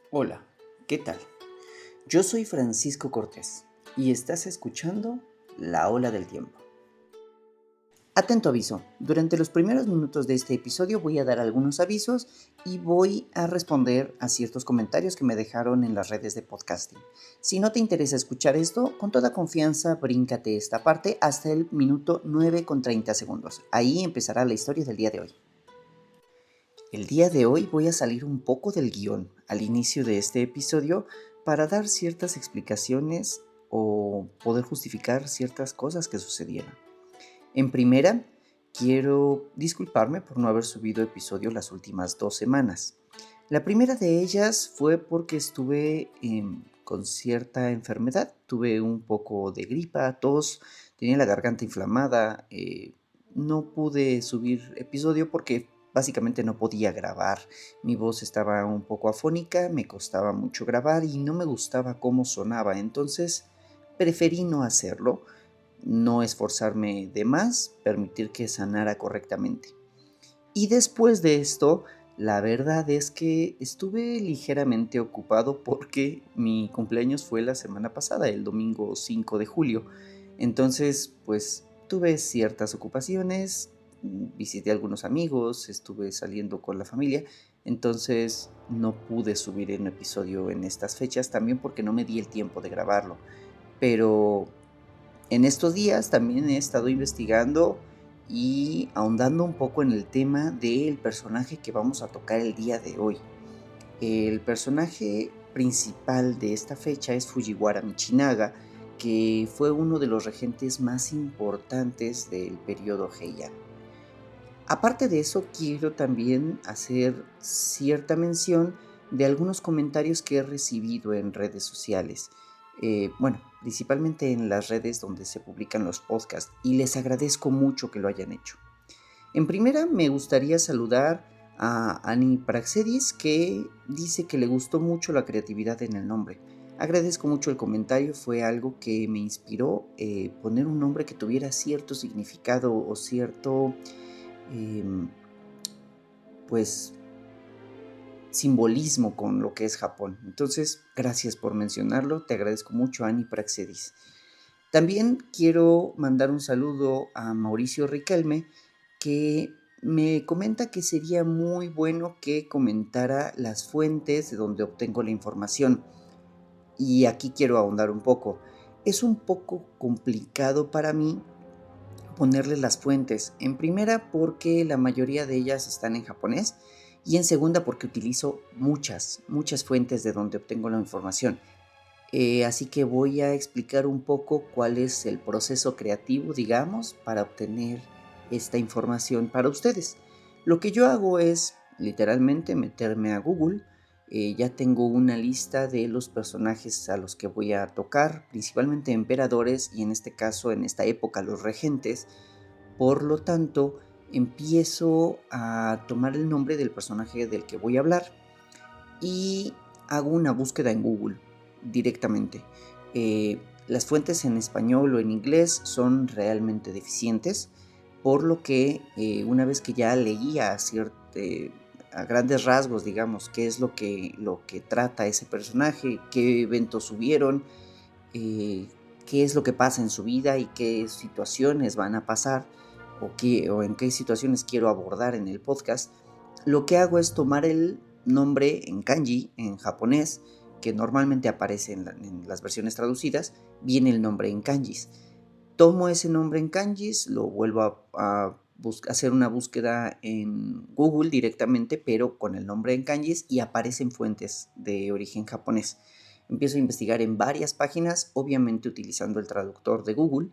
Hola, ¿qué tal? Yo soy Francisco Cortés y estás escuchando La Ola del Tiempo. Atento aviso, durante los primeros minutos de este episodio voy a dar algunos avisos y voy a responder a ciertos comentarios que me dejaron en las redes de podcasting. Si no te interesa escuchar esto, con toda confianza bríncate esta parte hasta el minuto 9 con 30 segundos. Ahí empezará la historia del día de hoy. El día de hoy voy a salir un poco del guión al inicio de este episodio para dar ciertas explicaciones o poder justificar ciertas cosas que sucedieron. En primera, quiero disculparme por no haber subido episodio las últimas 2 semanas. La primera de ellas fue porque estuve con cierta enfermedad. Tuve un poco de gripa, tos, tenía la garganta inflamada. No pude subir episodio porque básicamente no podía grabar. Mi voz estaba un poco afónica, me costaba mucho grabar y no me gustaba cómo sonaba. Entonces preferí no hacerlo, no esforzarme de más, permitir que sanara correctamente. Y después de esto, la verdad es que estuve ligeramente ocupado porque mi cumpleaños fue la semana pasada, el domingo 5 de julio. Entonces, pues tuve ciertas ocupaciones, visité a algunos amigos, estuve saliendo con la familia. Entonces no pude subir un episodio en estas fechas, también porque no me di el tiempo de grabarlo. Pero en estos días también he estado investigando y ahondando un poco en el tema del personaje que vamos a tocar el día de hoy. El personaje principal de esta fecha es Fujiwara Michinaga, que fue uno de los regentes más importantes del periodo Heian. Aparte de eso, quiero también hacer cierta mención de algunos comentarios que he recibido en redes sociales. Principalmente en las redes donde se publican los podcasts, y les agradezco mucho que lo hayan hecho. En primera, me gustaría saludar a Ani Praxedis, que dice que le gustó mucho la creatividad en el nombre. Agradezco mucho el comentario, fue algo que me inspiró poner un nombre que tuviera cierto significado o cierto pues simbolismo con lo que es Japón. Entonces, gracias por mencionarlo, te agradezco mucho, Ani Praxedis. También quiero mandar un saludo a Mauricio Riquelme, que me comenta que sería muy bueno que comentara las fuentes de donde obtengo la información. Y aquí quiero ahondar un poco. Es un poco complicado para mí ponerle las fuentes. En primera, porque la mayoría de ellas están en japonés, y en segunda, porque utilizo muchas fuentes de donde obtengo la información. Así que voy a explicar un poco cuál es el proceso creativo, digamos, para obtener esta información para ustedes. Lo que yo hago es literalmente meterme a Google. Ya tengo una lista de los personajes a los que voy a tocar, principalmente emperadores y en este caso, en esta época, los regentes. Por lo tanto, empiezo a tomar el nombre del personaje del que voy a hablar y hago una búsqueda en Google directamente. Las fuentes en español o en inglés son realmente deficientes, por lo que una vez que ya leía a grandes rasgos, digamos, qué es lo que trata ese personaje, qué eventos hubieron, qué es lo que pasa en su vida y qué situaciones van a pasar o en qué situaciones quiero abordar en el podcast, lo que hago es tomar el nombre en kanji, en japonés, que normalmente aparece en las versiones traducidas, viene el nombre en kanjis. Tomo ese nombre en kanjis, lo vuelvo a hacer una búsqueda en Google directamente, pero con el nombre en kanjis, y aparecen fuentes de origen japonés. Empiezo a investigar en varias páginas, obviamente utilizando el traductor de Google,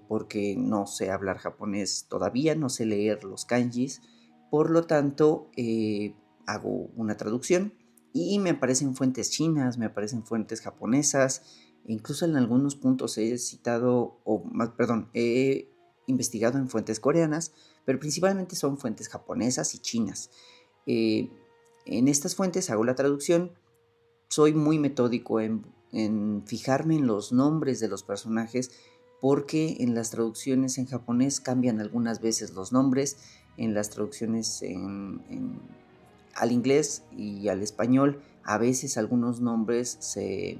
porque no sé hablar japonés todavía, no sé leer los kanjis. Por lo tanto, hago una traducción y me aparecen fuentes chinas, me aparecen fuentes japonesas, e incluso en algunos puntos he he investigado en fuentes coreanas, pero principalmente son fuentes japonesas y chinas. Eh, en estas fuentes hago la traducción. Soy muy metódico en fijarme en los nombres de los personajes, porque en las traducciones en japonés cambian algunas veces los nombres, en las traducciones al inglés y al español a veces algunos nombres se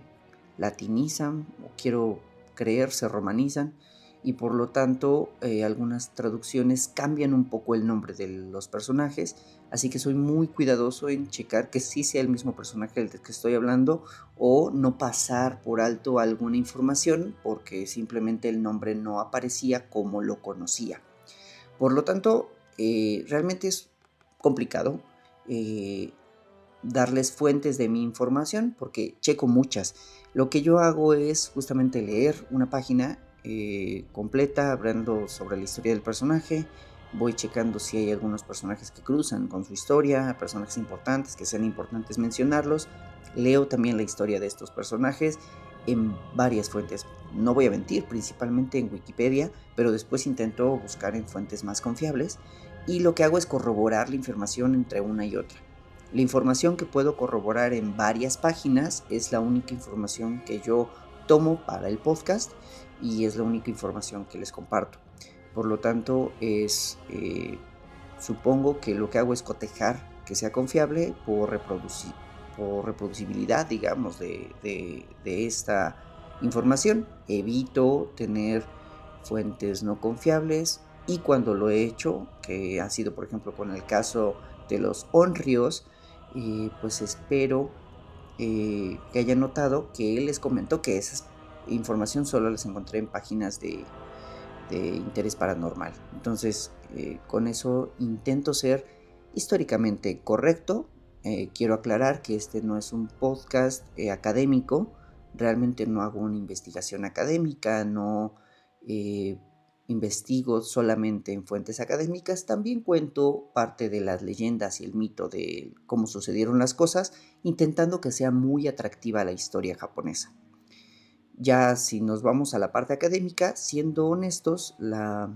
latinizan o quiero creer se romanizan y por lo tanto algunas traducciones cambian un poco el nombre de los personajes, así que soy muy cuidadoso en checar que sí sea el mismo personaje del que estoy hablando o no pasar por alto alguna información porque simplemente el nombre no aparecía como lo conocía. Por lo tanto, realmente es complicado darles fuentes de mi información porque checo muchas. Lo que yo hago es justamente leer una página completa hablando sobre la historia del personaje. Voy checando si hay algunos personajes que cruzan con su historia, personajes importantes, que sean importantes mencionarlos. Leo también la historia de estos personajes en varias fuentes. No voy a mentir, principalmente en Wikipedia, pero después intento buscar en fuentes más confiables y lo que hago es corroborar la información entre una y otra. La información que puedo corroborar en varias páginas es la única información que yo tomo para el podcast y es la única información que les comparto. Por lo tanto, supongo que lo que hago es cotejar que sea confiable por reproducibilidad, digamos, de esta información. Evito tener fuentes no confiables y cuando lo he hecho, que ha sido por ejemplo con el caso de los Onryos, pues espero que hayan notado que él les comentó que esa información solo las encontré en páginas de interés paranormal. Entonces, con eso intento ser históricamente correcto. Quiero aclarar que este no es un podcast académico. Realmente no hago una investigación académica, no investigo solamente en fuentes académicas. También cuento parte de las leyendas y el mito de cómo sucedieron las cosas, intentando que sea muy atractiva la historia japonesa. Ya si nos vamos a la parte académica, siendo honestos, la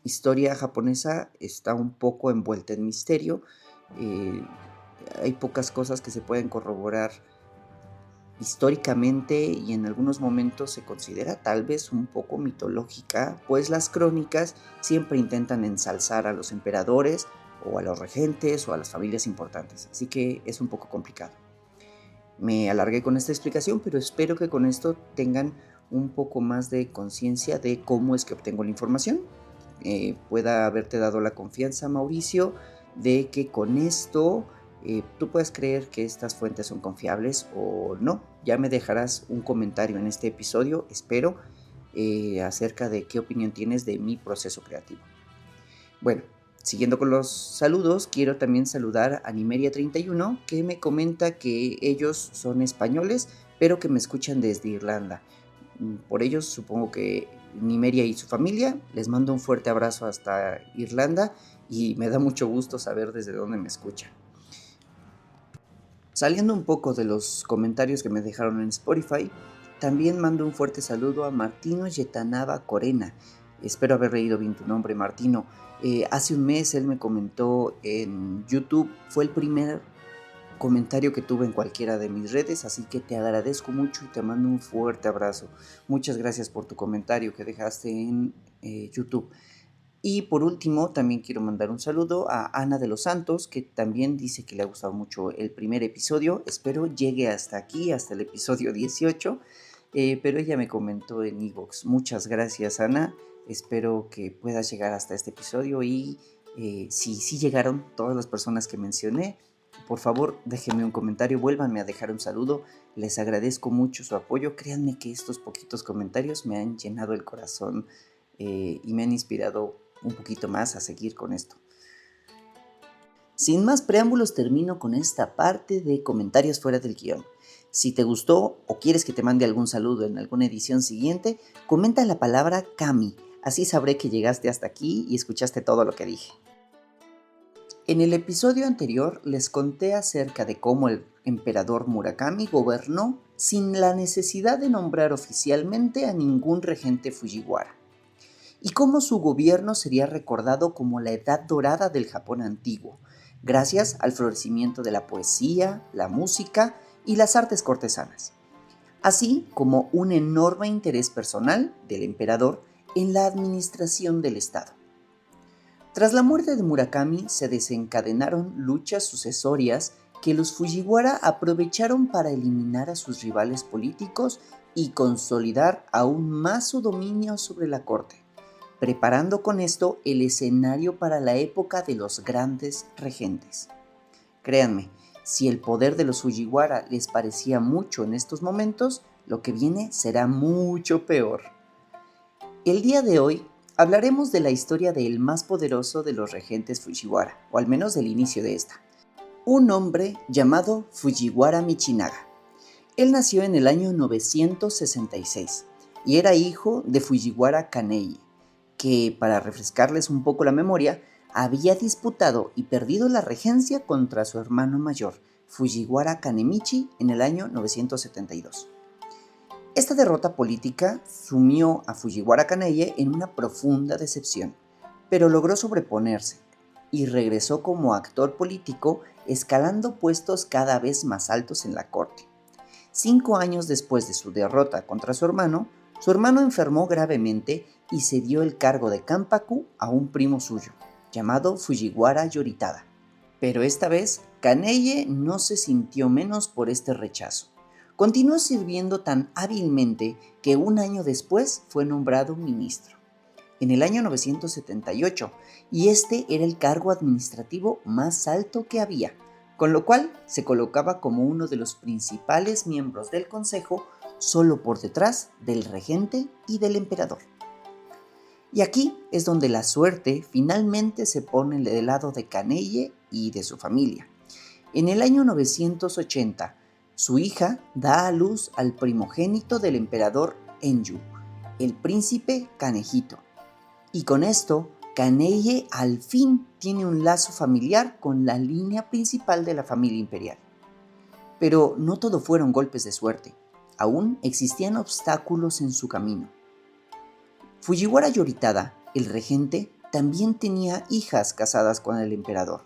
historia japonesa está un poco envuelta en misterio. Eh, Hay pocas cosas que se pueden corroborar históricamente y en algunos momentos se considera tal vez un poco mitológica, pues las crónicas siempre intentan ensalzar a los emperadores o a los regentes o a las familias importantes, así que es un poco complicado. Me alargué con esta explicación, pero espero que con esto tengan un poco más de conciencia de cómo es que obtengo la información. Pueda haberte dado la confianza, Mauricio, de que con esto tú puedes creer que estas fuentes son confiables o no. Ya me dejarás un comentario en este episodio, espero, acerca de qué opinión tienes de mi proceso creativo. Bueno, siguiendo con los saludos, quiero también saludar a Nimeria31, que me comenta que ellos son españoles, pero que me escuchan desde Irlanda. Por ellos supongo que Nimeria y su familia, les mando un fuerte abrazo hasta Irlanda y me da mucho gusto saber desde dónde me escuchan. Saliendo un poco de los comentarios que me dejaron en Spotify, también mando un fuerte saludo a Martino Yetanaba Corena. Espero haber leído bien tu nombre, Martino. Hace un mes él me comentó en YouTube, fue el primer comentario que tuve en cualquiera de mis redes, así que te agradezco mucho y te mando un fuerte abrazo. Muchas gracias por tu comentario que dejaste en YouTube. Y por último, también quiero mandar un saludo a Ana de los Santos, que también dice que le ha gustado mucho el primer episodio. Espero llegue hasta aquí, hasta el episodio 18, pero ella me comentó en iVoox. Muchas gracias, Ana. Espero que puedas llegar hasta este episodio y si llegaron todas las personas que mencioné, por favor déjenme un comentario, vuélvanme a dejar un saludo. Les agradezco mucho su apoyo. Créanme que estos poquitos comentarios me han llenado el corazón y me han inspirado un poquito más a seguir con esto. Sin más preámbulos, termino con esta parte de comentarios fuera del guión. Si te gustó o quieres que te mande algún saludo en alguna edición siguiente, comenta la palabra Kami, así sabré que llegaste hasta aquí y escuchaste todo lo que dije. En el episodio anterior les conté acerca de cómo el emperador Murakami gobernó sin la necesidad de nombrar oficialmente a ningún regente Fujiwara, y cómo su gobierno sería recordado como la edad dorada del Japón antiguo, gracias al florecimiento de la poesía, la música y las artes cortesanas, así como un enorme interés personal del emperador en la administración del Estado. Tras la muerte de Murakami se desencadenaron luchas sucesorias que los Fujiwara aprovecharon para eliminar a sus rivales políticos y consolidar aún más su dominio sobre la corte, preparando con esto el escenario para la época de los grandes regentes. Créanme, si el poder de los Fujiwara les parecía mucho en estos momentos, lo que viene será mucho peor. El día de hoy hablaremos de la historia del más poderoso de los regentes Fujiwara, o al menos del inicio de esta, un hombre llamado Fujiwara Michinaga. Él nació en el año 966 y era hijo de Fujiwara Kaneye, que, para refrescarles un poco la memoria, había disputado y perdido la regencia contra su hermano mayor, Fujiwara Kanemichi, en el año 972. Esta derrota política sumió a Fujiwara Kaneye en una profunda decepción, pero logró sobreponerse y regresó como actor político, escalando puestos cada vez más altos en la corte. 5 años después de su derrota contra su hermano enfermó gravemente y cedió el cargo de Kanpaku a un primo suyo, llamado Fujiwara Yoritada. Pero esta vez, Kaneye no se sintió menos por este rechazo. Continuó sirviendo tan hábilmente que un año después fue nombrado ministro, en el año 978, y este era el cargo administrativo más alto que había, con lo cual se colocaba como uno de los principales miembros del consejo, solo por detrás del regente y del emperador. Y aquí es donde la suerte finalmente se pone del lado de Kaneye y de su familia. En el año 980, su hija da a luz al primogénito del emperador Enju, el príncipe Kanehito. Y con esto, Kaneye al fin tiene un lazo familiar con la línea principal de la familia imperial. Pero no todo fueron golpes de suerte, aún existían obstáculos en su camino. Fujiwara Yoritada, el regente, también tenía hijas casadas con el emperador,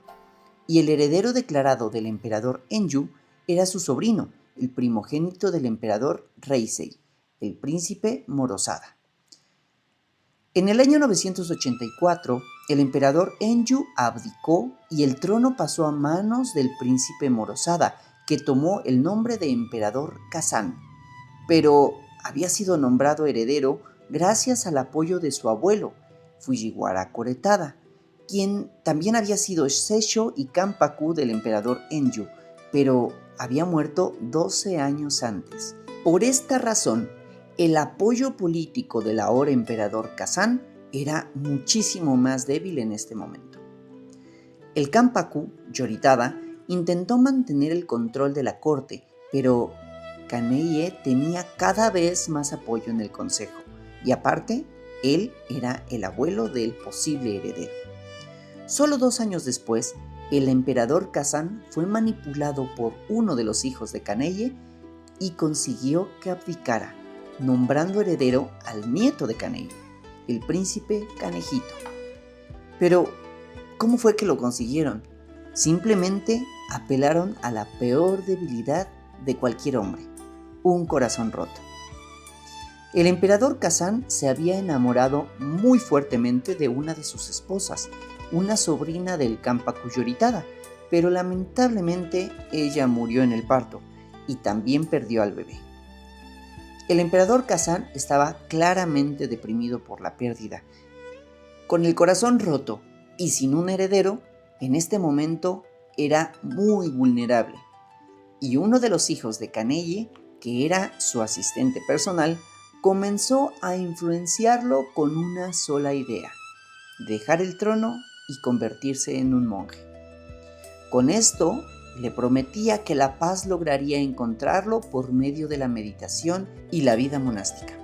y el heredero declarado del emperador Enju era su sobrino, el primogénito del emperador Reisei, el príncipe Morosada. En el año 984, el emperador Enju abdicó y el trono pasó a manos del príncipe Morosada, que tomó el nombre de emperador Kazan, pero había sido nombrado heredero gracias al apoyo de su abuelo, Fujiwara Koretada, quien también había sido seisho y kanpaku del emperador Enju, pero había muerto 12 años antes. Por esta razón, el apoyo político del ahora emperador Kazan era muchísimo más débil en este momento. El kanpaku, Yoritada, intentó mantener el control de la corte, pero Kaneye tenía cada vez más apoyo en el consejo, y aparte, él era el abuelo del posible heredero. Solo 2 años después, el emperador Kazan fue manipulado por uno de los hijos de Kaneye y consiguió que abdicara, nombrando heredero al nieto de Kaneye, el príncipe Kanehito. Pero, ¿cómo fue que lo consiguieron? Simplemente apelaron a la peor debilidad de cualquier hombre, un corazón roto. El emperador Kazan se había enamorado muy fuertemente de una de sus esposas, una sobrina del kanpaku Yoritada, pero lamentablemente ella murió en el parto y también perdió al bebé. El emperador Kazan estaba claramente deprimido por la pérdida. Con el corazón roto y sin un heredero, en este momento era muy vulnerable. Y uno de los hijos de Kaneye, que era su asistente personal, comenzó a influenciarlo con una sola idea: dejar el trono y convertirse en un monje. Con esto, le prometía que la paz lograría encontrarlo por medio de la meditación y la vida monástica.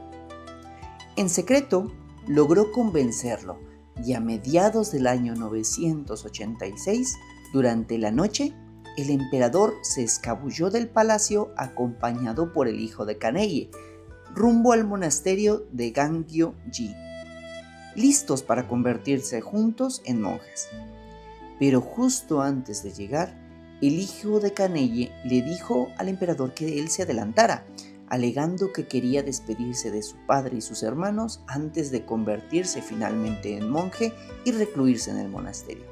En secreto, logró convencerlo, y a mediados del año 986, durante la noche, el emperador se escabulló del palacio acompañado por el hijo de Kaneye, rumbo al monasterio de Gangyo-ji, listos para convertirse juntos en monjes. Pero justo antes de llegar, el hijo de Kaneye le dijo al emperador que él se adelantara, alegando que quería despedirse de su padre y sus hermanos antes de convertirse finalmente en monje y recluirse en el monasterio.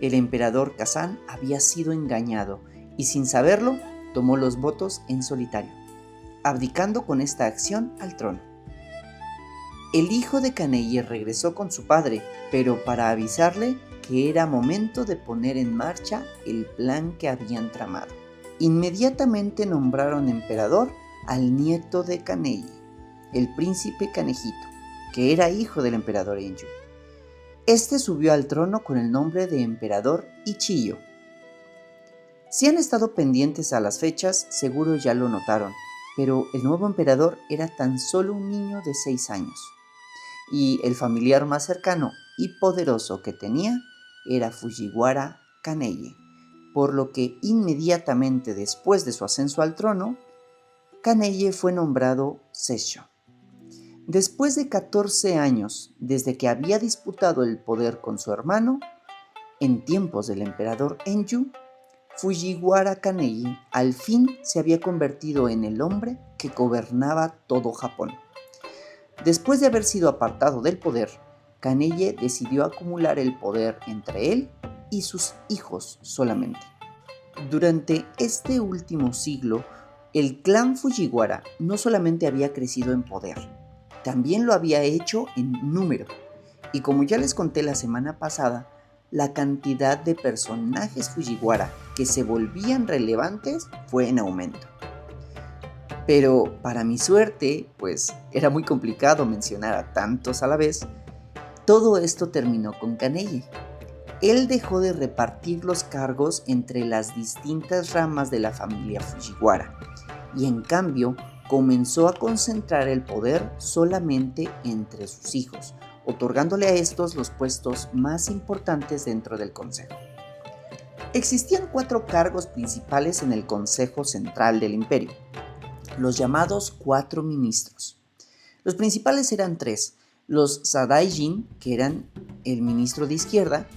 El emperador Kazan había sido engañado y sin saberlo tomó los votos en solitario, abdicando con esta acción al trono. El hijo de Kaneye regresó con su padre, pero para avisarle que era momento de poner en marcha el plan que habían tramado. Inmediatamente nombraron emperador al nieto de Kaneye, el príncipe Kanehito, que era hijo del emperador Enju. Este subió al trono con el nombre de emperador Ichiyo. Si han estado pendientes a las fechas, seguro ya lo notaron, pero el nuevo emperador era tan solo un niño de 6 años, y el familiar más cercano y poderoso que tenía era Fujiwara Kaneye, por lo que inmediatamente después de su ascenso al trono, Kaneye fue nombrado Sessho. Después de 14 años desde que había disputado el poder con su hermano, en tiempos del emperador Enju, Fujiwara Kaneye al fin se había convertido en el hombre que gobernaba todo Japón. Después de haber sido apartado del poder, Kaneye decidió acumular el poder entre él y sus hijos solamente. Durante este último siglo, el clan Fujiwara no solamente había crecido en poder, también lo había hecho en número. Y como ya les conté la semana pasada, la cantidad de personajes Fujiwara que se volvían relevantes fue en aumento. Pero para mi suerte, pues era muy complicado mencionar a tantos a la vez, todo esto terminó con Kaneye. Él dejó de repartir los cargos entre las distintas ramas de la familia Fujiwara y en cambio comenzó a concentrar el poder solamente entre sus hijos, otorgándole a estos los puestos más importantes dentro del consejo. Existían 4 cargos principales en el Consejo Central del Imperio, los llamados 4 ministros. Los principales eran 3, los Sadaijin, que eran el ministro de izquierda,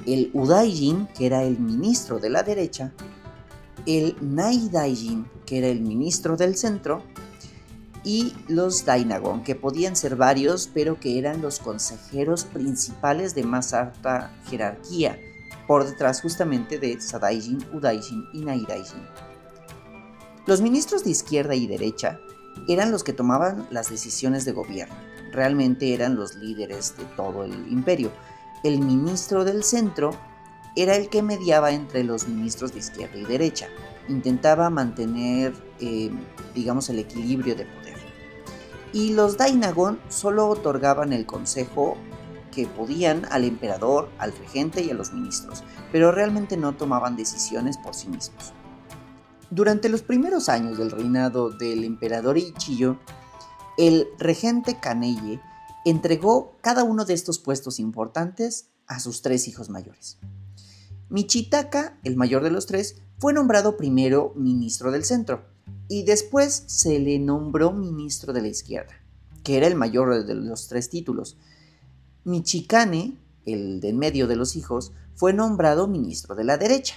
el Udaijin, que era el ministro de la derecha, el Naidaijin, que era el ministro del centro, y los Dainagon, que podían ser varios, pero que eran los consejeros principales de más alta jerarquía, por detrás justamente de Sadaijin, Udaijin y Naidaijin. Los ministros de izquierda y derecha eran los que tomaban las decisiones de gobierno, realmente eran los líderes de todo el imperio. El ministro del centro era el que mediaba entre los ministros de izquierda y derecha, intentaba mantener, el equilibrio de poder. Y los Dainagon solo otorgaban el consejo que podían al emperador, al regente y a los ministros, pero realmente no tomaban decisiones por sí mismos. Durante los primeros años del reinado del emperador Ichiyo, el regente Kaneye entregó cada uno de estos puestos importantes a sus 3 hijos mayores. Michitaka, el mayor de los 3, fue nombrado primero ministro del centro y después se le nombró ministro de la izquierda, que era el mayor de los 3 títulos. Michikane, el de en medio de los hijos, fue nombrado ministro de la derecha.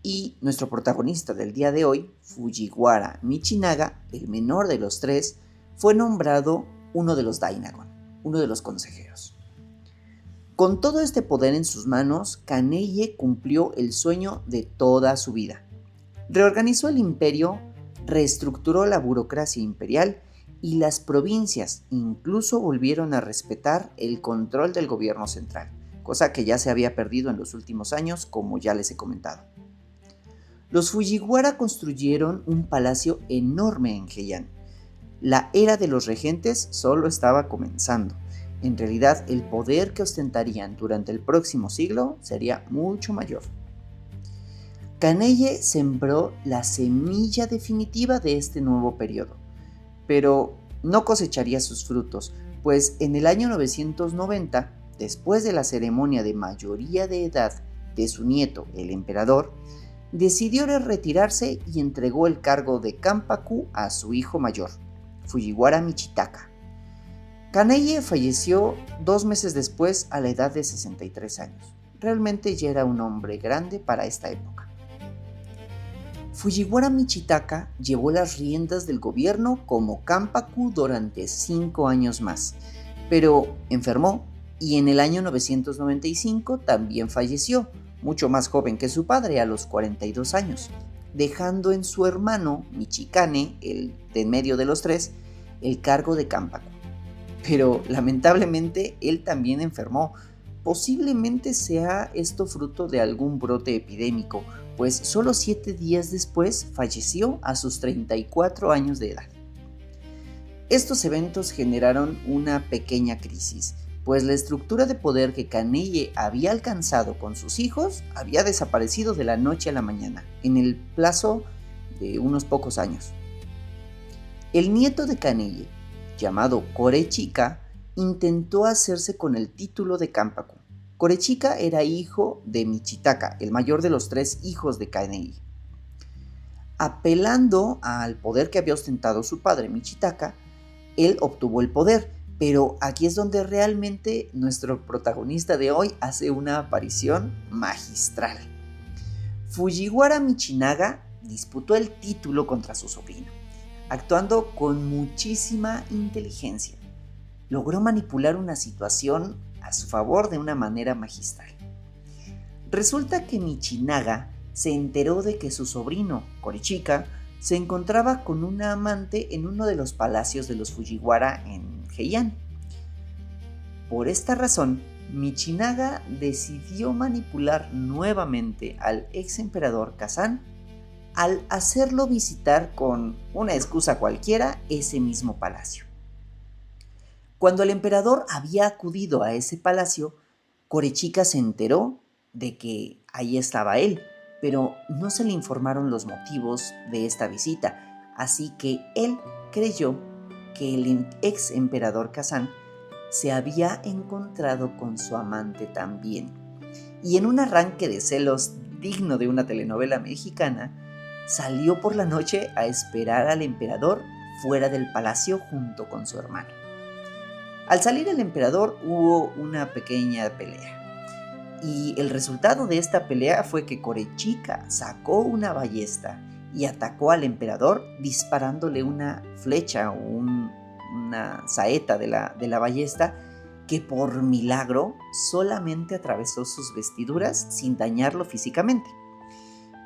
Y nuestro protagonista del día de hoy, Fujiwara Michinaga, el menor de los 3, fue nombrado uno de los Dainagon, uno de los consejeros. Con todo este poder en sus manos, Kaneye cumplió el sueño de toda su vida. Reorganizó el imperio, reestructuró la burocracia imperial y las provincias incluso volvieron a respetar el control del gobierno central, cosa que ya se había perdido en los últimos años, como ya les he comentado. Los Fujiwara construyeron un palacio enorme en Heian. La era de los regentes solo estaba comenzando. En realidad, el poder que ostentarían durante el próximo siglo sería mucho mayor. Kaneye sembró la semilla definitiva de este nuevo periodo, pero no cosecharía sus frutos, pues en el año 990, después de la ceremonia de mayoría de edad de su nieto, el emperador, decidió retirarse y entregó el cargo de Kanpaku a su hijo mayor, Fujiwara Michitaka. Kaneye falleció 2 meses después a la edad de 63 años. Realmente ya era un hombre grande para esta época. Fujiwara Michitaka llevó las riendas del gobierno como Kanpaku durante 5 años más, pero enfermó y en el año 995 también falleció, mucho más joven que su padre, a los 42 años, dejando en su hermano Michikane, el de en medio de los tres, el cargo de Kanpaku. Pero lamentablemente él también enfermó. Posiblemente sea esto fruto de algún brote epidémico, pues solo 7 días después falleció a sus 34 años de edad. Estos eventos generaron una pequeña crisis, pues la estructura de poder que Kaneye había alcanzado con sus hijos había desaparecido de la noche a la mañana, en el plazo de unos pocos años. El nieto de Kaneye, llamado Korechika, intentó hacerse con el título de Kanpaku. Korechika era hijo de Michitaka, el mayor de los 3 hijos de Kaneye. Apelando al poder que había ostentado su padre Michitaka, él obtuvo el poder, pero aquí es donde realmente nuestro protagonista de hoy hace una aparición magistral. Fujiwara Michinaga disputó el título contra su sobrino, actuando con muchísima inteligencia. Logró manipular una situación a su favor de una manera magistral. Resulta que Michinaga se enteró de que su sobrino, Korechika, se encontraba con una amante en uno de los palacios de los Fujiwara en Heian. Por esta razón, Michinaga decidió manipular nuevamente al ex emperador Kazan al hacerlo visitar con una excusa cualquiera ese mismo palacio. Cuando el emperador había acudido a ese palacio, Korechika se enteró de que ahí estaba él, pero no se le informaron los motivos de esta visita, así que él creyó que el ex emperador Kazan se había encontrado con su amante también. Y en un arranque de celos digno de una telenovela mexicana, salió por la noche a esperar al emperador fuera del palacio junto con su hermano. Al salir el emperador hubo una pequeña pelea. Y el resultado de esta pelea fue que Korechika sacó una ballesta y atacó al emperador disparándole una flecha o una saeta de la ballesta que por milagro solamente atravesó sus vestiduras sin dañarlo físicamente.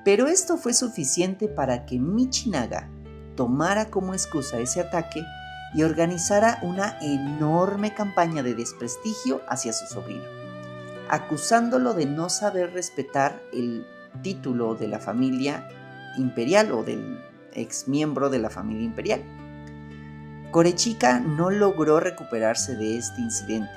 Pero esto fue suficiente para que Michinaga tomara como excusa ese ataque y organizara una enorme campaña de desprestigio hacia su sobrino, acusándolo de no saber respetar el título de la familia imperial o del ex miembro de la familia imperial. Korechika no logró recuperarse de este incidente.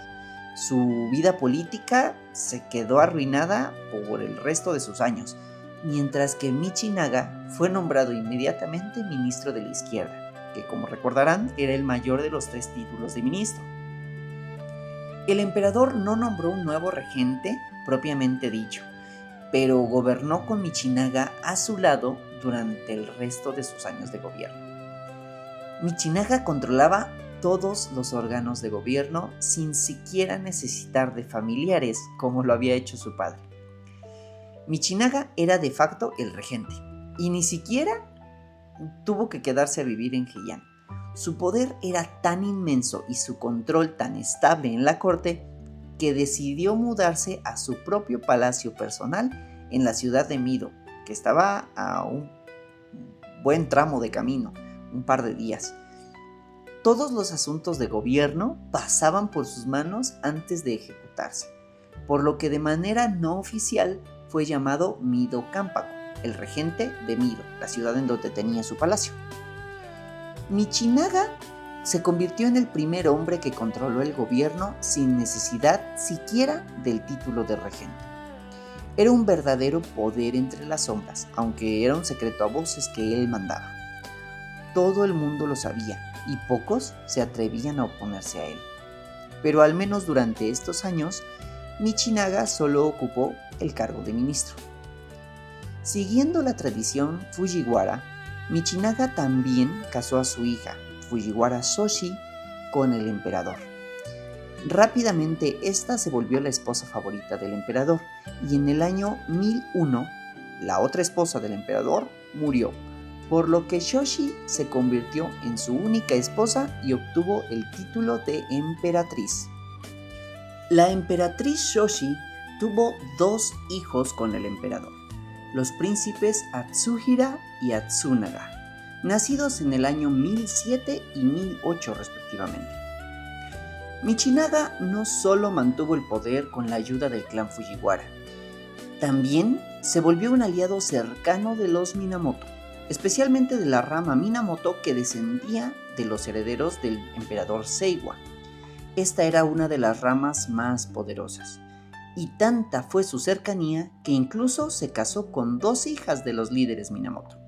Su vida política se quedó arruinada por el resto de sus años, mientras que Michinaga fue nombrado inmediatamente ministro de la izquierda, que como recordarán era el mayor de los 3 títulos de ministro. El emperador no nombró un nuevo regente propiamente dicho, pero gobernó con Michinaga a su lado durante el resto de sus años de gobierno. Michinaga controlaba todos los órganos de gobierno sin siquiera necesitar de familiares como lo había hecho su padre. Michinaga era de facto el regente y ni siquiera tuvo que quedarse a vivir en Heian. Su poder era tan inmenso y su control tan estable en la corte que decidió mudarse a su propio palacio personal en la ciudad de Mido, que estaba a un buen tramo de camino, un par de días. Todos los asuntos de gobierno pasaban por sus manos antes de ejecutarse, por lo que de manera no oficial fue llamado Mido Kanpaku, el regente de Mido, la ciudad en donde tenía su palacio. Michinaga se convirtió en el primer hombre que controló el gobierno sin necesidad siquiera del título de regente. Era un verdadero poder entre las sombras, aunque era un secreto a voces que él mandaba. Todo el mundo lo sabía y pocos se atrevían a oponerse a él. Pero al menos durante estos años, Michinaga solo ocupó el cargo de ministro. Siguiendo la tradición Fujiwara, Michinaga también casó a su hija, Fujiwara Shoshi, con el emperador. Rápidamente esta se volvió la esposa favorita del emperador y en el año 1001 la otra esposa del emperador murió, por lo que Shoshi se convirtió en su única esposa y obtuvo el título de emperatriz. La emperatriz Shoshi tuvo 2 hijos con el emperador, los príncipes Atsuhira y Atsunaga, nacidos en el año 1007 y 1008 respectivamente. Michinaga no solo mantuvo el poder con la ayuda del clan Fujiwara, también se volvió un aliado cercano de los Minamoto, especialmente de la rama Minamoto que descendía de los herederos del emperador Seiwa. Esta era una de las ramas más poderosas, y tanta fue su cercanía que incluso se casó con 2 hijas de los líderes Minamoto.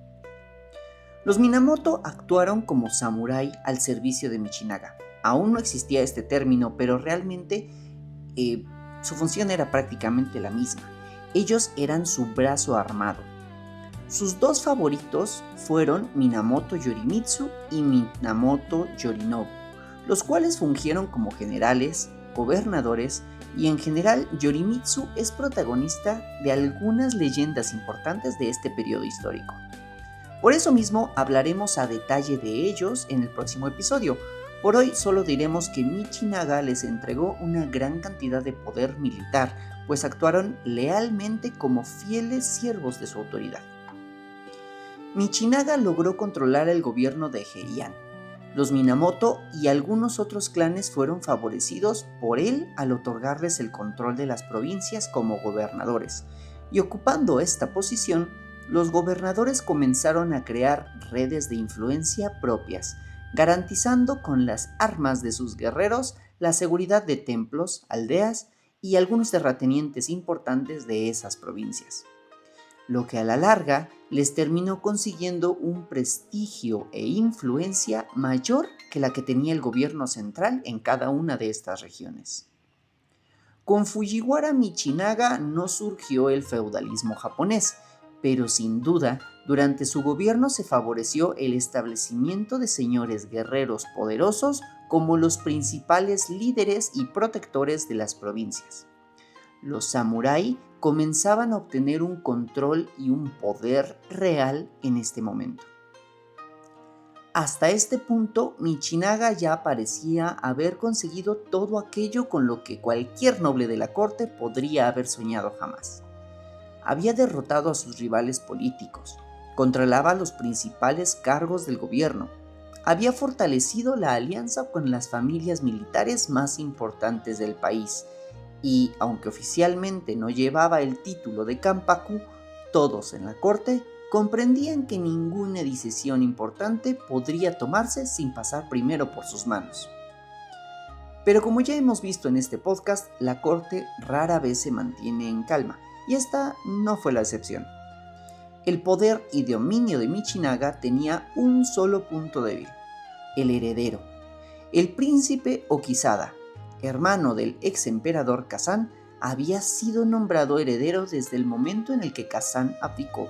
Los Minamoto actuaron como samurái al servicio de Michinaga. Aún no existía este término, pero realmente su función era prácticamente la misma. Ellos eran su brazo armado. Sus 2 favoritos fueron Minamoto Yorimitsu y Minamoto Yorinobu, los cuales fungieron como generales, gobernadores, y en general Yorimitsu es protagonista de algunas leyendas importantes de este periodo histórico. Por eso mismo hablaremos a detalle de ellos en el próximo episodio. Por hoy solo diremos que Michinaga les entregó una gran cantidad de poder militar, pues actuaron lealmente como fieles siervos de su autoridad. Michinaga logró controlar el gobierno de Heian. Los Minamoto y algunos otros clanes fueron favorecidos por él al otorgarles el control de las provincias como gobernadores, y ocupando esta posición, los gobernadores comenzaron a crear redes de influencia propias, garantizando con las armas de sus guerreros la seguridad de templos, aldeas y algunos terratenientes importantes de esas provincias, lo que a la larga les terminó consiguiendo un prestigio e influencia mayor que la que tenía el gobierno central en cada una de estas regiones. Con Fujiwara Michinaga no surgió el feudalismo japonés, pero sin duda, durante su gobierno se favoreció el establecimiento de señores guerreros poderosos como los principales líderes y protectores de las provincias. Los samurái comenzaban a obtener un control y un poder real en este momento. Hasta este punto, Michinaga ya parecía haber conseguido todo aquello con lo que cualquier noble de la corte podría haber soñado jamás. Había derrotado a sus rivales políticos, controlaba los principales cargos del gobierno, había fortalecido la alianza con las familias militares más importantes del país, y, aunque oficialmente no llevaba el título de Kanpaku, todos en la corte comprendían que ninguna decisión importante podría tomarse sin pasar primero por sus manos. Pero como ya hemos visto en este podcast, la corte rara vez se mantiene en calma, y esta no fue la excepción. El poder y dominio de Michinaga tenía un solo punto débil: el heredero. El príncipe Okizada, hermano del ex emperador Kazan, había sido nombrado heredero desde el momento en el que Kazan abdicó,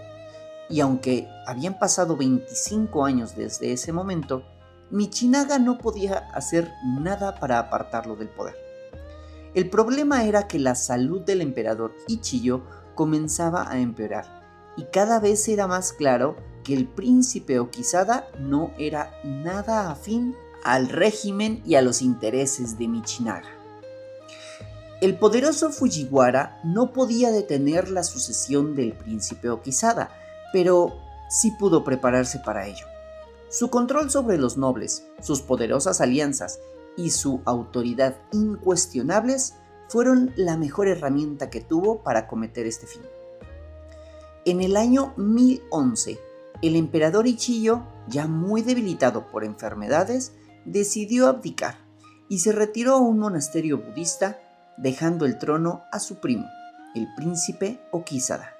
y aunque habían pasado 25 años desde ese momento, Michinaga no podía hacer nada para apartarlo del poder. El problema era que la salud del emperador Ichiyo comenzaba a empeorar, y cada vez era más claro que el príncipe Okizada no era nada afín al régimen y a los intereses de Michinaga. El poderoso Fujiwara no podía detener la sucesión del príncipe Okizada, pero sí pudo prepararse para ello. Su control sobre los nobles, sus poderosas alianzas y su autoridad incuestionables fueron la mejor herramienta que tuvo para acometer este fin. En el año 1011, el emperador Ichiyo, ya muy debilitado por enfermedades, decidió abdicar y se retiró a un monasterio budista, dejando el trono a su primo, el príncipe Okizada.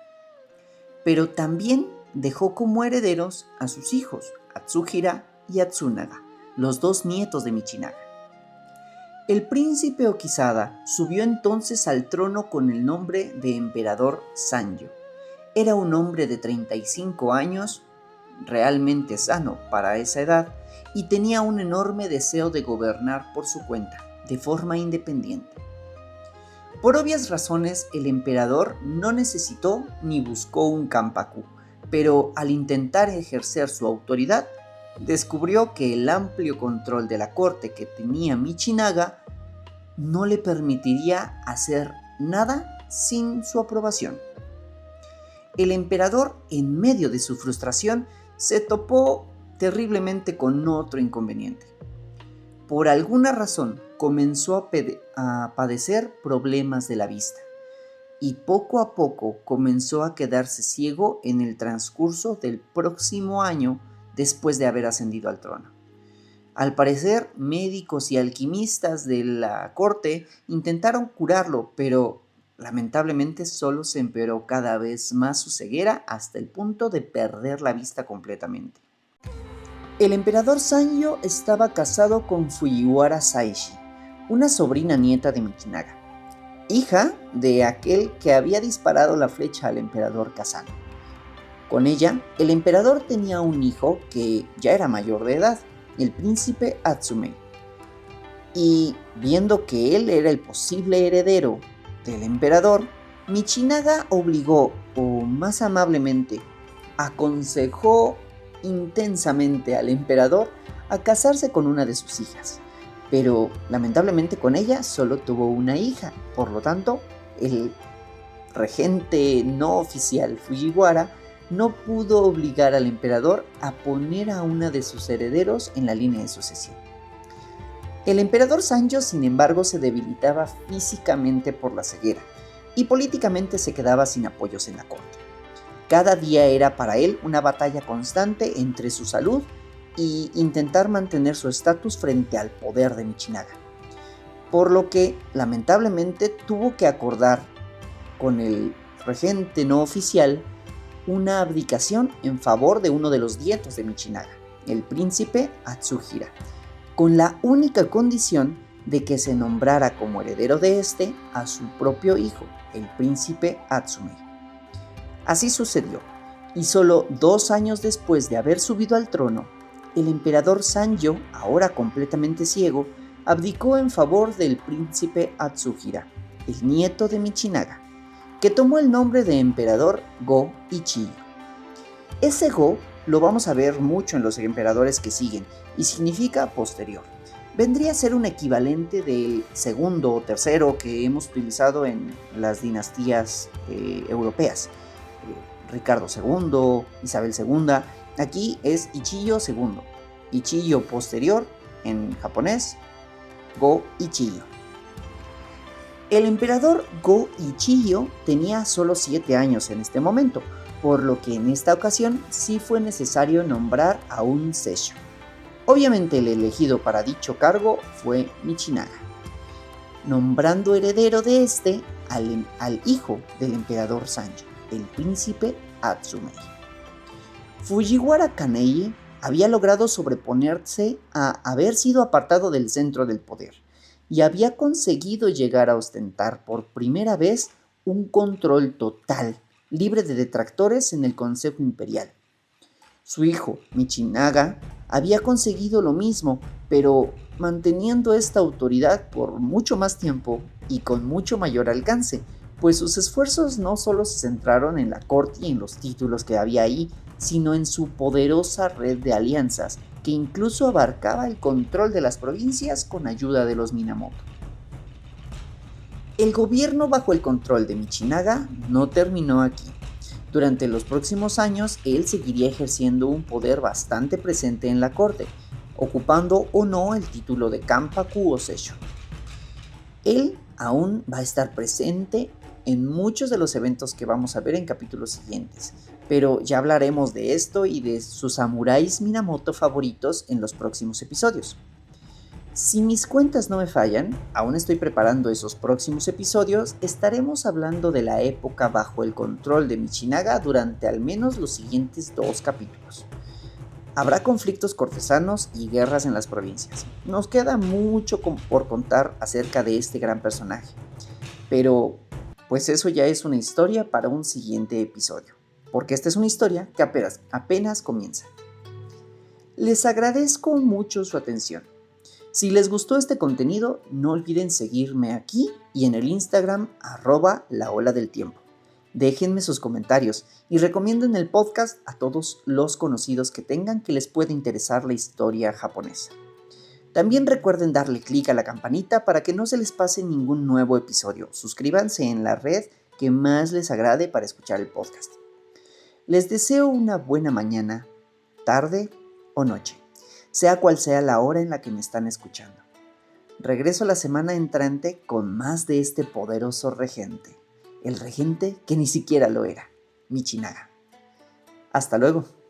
Pero también dejó como herederos a sus hijos, Atsuhira y Atsunaga, los 2 nietos de Michinaga. El príncipe Okizada subió entonces al trono con el nombre de emperador Sanjo. Era un hombre de 35 años, realmente sano para esa edad, y tenía un enorme deseo de gobernar por su cuenta, de forma independiente. Por obvias razones, el emperador no necesitó ni buscó un Kanpaku, pero al intentar ejercer su autoridad, descubrió que el amplio control de la corte que tenía Michinaga no le permitiría hacer nada sin su aprobación. El emperador, en medio de su frustración, se topó terriblemente con otro inconveniente. Por alguna razón, comenzó a padecer problemas de la vista y poco a poco comenzó a quedarse ciego en el transcurso del próximo año después de haber ascendido al trono. Al parecer, médicos y alquimistas de la corte intentaron curarlo, pero lamentablemente solo se empeoró cada vez más su ceguera hasta el punto de perder la vista completamente. El emperador Sanjo estaba casado con Fujiwara Saishi, una sobrina nieta de Michinaga, hija de aquel que había disparado la flecha al emperador Kazan. Con ella, el emperador tenía un hijo que ya era mayor de edad, el príncipe Atsumei. Y viendo que él era el posible heredero del emperador, Michinaga obligó, o más amablemente, aconsejó intensamente al emperador a casarse con una de sus hijas, pero lamentablemente con ella solo tuvo una hija. Por lo tanto, el regente no oficial Fujiwara no pudo obligar al emperador a poner a una de sus herederos en la línea de sucesión. El emperador Sanjo, sin embargo, se debilitaba físicamente por la ceguera y políticamente se quedaba sin apoyos en la corte. Cada día era para él una batalla constante entre su salud y intentar mantener su estatus frente al poder de Michinaga, por lo que lamentablemente tuvo que acordar con el regente no oficial una abdicación en favor de uno de los nietos de Michinaga, el príncipe Atsuhira, con la única condición de que se nombrara como heredero de este a su propio hijo, el príncipe Atsumei. Así sucedió, y solo 2 años después de haber subido al trono, el emperador Sanjo, ahora completamente ciego, abdicó en favor del príncipe Atsuhira, el nieto de Michinaga, que tomó el nombre de emperador Go-Ichijo. Ese Go lo vamos a ver mucho en los emperadores que siguen y significa posterior. Vendría a ser un equivalente del segundo o tercero que hemos utilizado en las dinastías europeas. Ricardo II, Isabel II, aquí es Ichijo II. Ichijo posterior en japonés, Go-Ichijo. El emperador Go-Ichijo tenía solo 7 años en este momento, por lo que en esta ocasión sí fue necesario nombrar a un seisho. Obviamente el elegido para dicho cargo fue Michinaga, nombrando heredero de este al hijo del emperador Sanjo, el príncipe Atsumei. Fujiwara Kaneye había logrado sobreponerse a haber sido apartado del centro del poder y había conseguido llegar a ostentar por primera vez un control total, libre de detractores en el Consejo Imperial. Su hijo, Michinaga, había conseguido lo mismo, pero manteniendo esta autoridad por mucho más tiempo y con mucho mayor alcance, pues sus esfuerzos no solo se centraron en la corte y en los títulos que había ahí, sino en su poderosa red de alianzas, que incluso abarcaba el control de las provincias con ayuda de los Minamoto. El gobierno bajo el control de Michinaga no terminó aquí. Durante los próximos años, él seguiría ejerciendo un poder bastante presente en la corte, ocupando o no el título de Kanpaku o Seisho. Él aún va a estar presente en muchos de los eventos que vamos a ver en capítulos siguientes, pero ya hablaremos de esto y de sus samuráis Minamoto favoritos en los próximos episodios. Si mis cuentas no me fallan, aún estoy preparando esos próximos episodios, estaremos hablando de la época bajo el control de Michinaga durante al menos los siguientes 2 capítulos. Habrá conflictos cortesanos y guerras en las provincias. Nos queda mucho por contar acerca de este gran personaje, pero pues eso ya es una historia para un siguiente episodio, porque esta es una historia que apenas comienza. Les agradezco mucho su atención. Si les gustó este contenido, no olviden seguirme aquí y en el Instagram @laoladeltiempo. Déjenme sus comentarios y recomienden el podcast a todos los conocidos que tengan que les pueda interesar la historia japonesa. También recuerden darle clic a la campanita para que no se les pase ningún nuevo episodio. Suscríbanse en la red que más les agrade para escuchar el podcast. Les deseo una buena mañana, tarde o noche, sea cual sea la hora en la que me están escuchando. Regreso la semana entrante con más de este poderoso regente, el regente que ni siquiera lo era, Michinaga. Hasta luego.